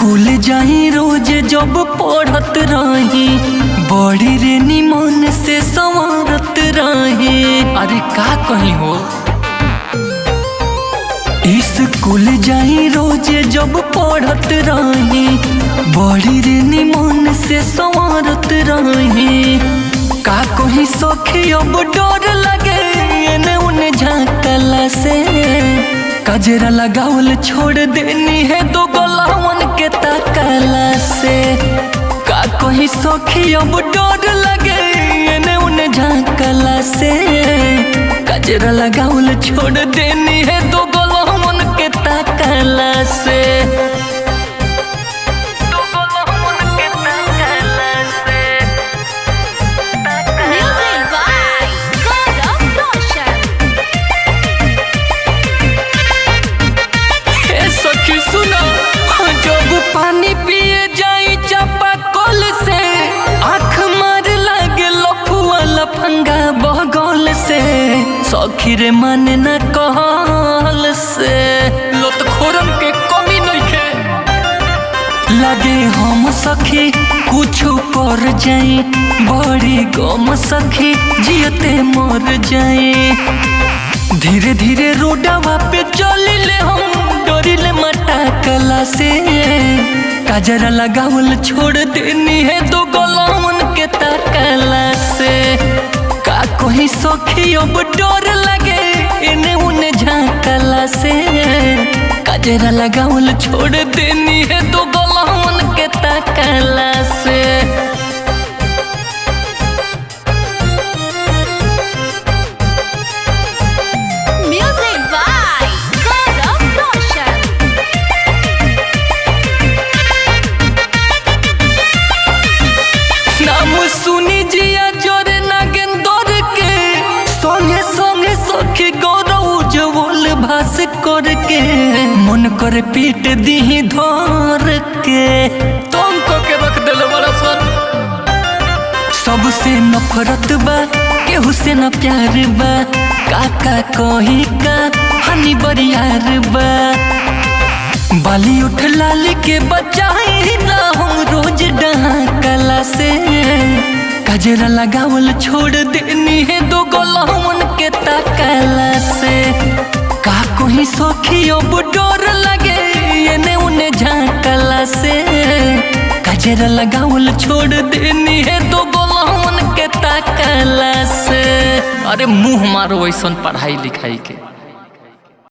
School जाई रोज जब पढ़त रही, बड़ी रे निमन से संवरत रही। अरे का कहीं हो, स्कूल जाई रोज जब पढ़त रही, बड़ी रे निमन से संवरत रही। का कहीं सखी अब डर लगे एने उने झाँकला से, कजरा लगावल छोड़ देनी है दो गलावन के ताकला से। का कहीं सखी अब डर लगे एने उने झाँकला से, कजरा लगावल छोड़ देनी है दो गलावन के ताकला से। पानी पिए जाई चापा कल से, आँख मार लागे लफुआ लफंगा बगल से। सखी रे माने न कहल से, लत खोरन के कमी नइखे। लागे हम सखी कुछ कर जाई, बड़ी गम सखी जियते मर जाई। धीरे धीरे रोडवा पे चलिले हम, डरिले मटाकला से। काजरा लगावल छोड़ देनी है दो गलावन के ताकला से। का कोई सखी अब डर लगे इन्हें उन्हें झाँकला से, काजरा लगावल छोड़ देनी है दो गलावन के ताकला से। सुनी जिया जोरे नागेंदर के, संगे संगे सखी गौरव जवल भास करके। मन करे पीट दी धर के, तुम को के रख दिल बड़ा सन। सबसे नफरत बा केहू से न प्यार बा, काका कही का हनी बरियार बा। बाली उठ लाली के बचाई ना हम रोज डहाकला से, कजरा लगावल छोड़ देनी है दो गलावन के ताकला से। का कोई सखी अब डर लगे एने उने झाँकला से, कजरा लगावल छोड़ देनी है दो गलावन के ताकला से। अरे मुँह मारो ऐसन पढ़ाई लिखाई के।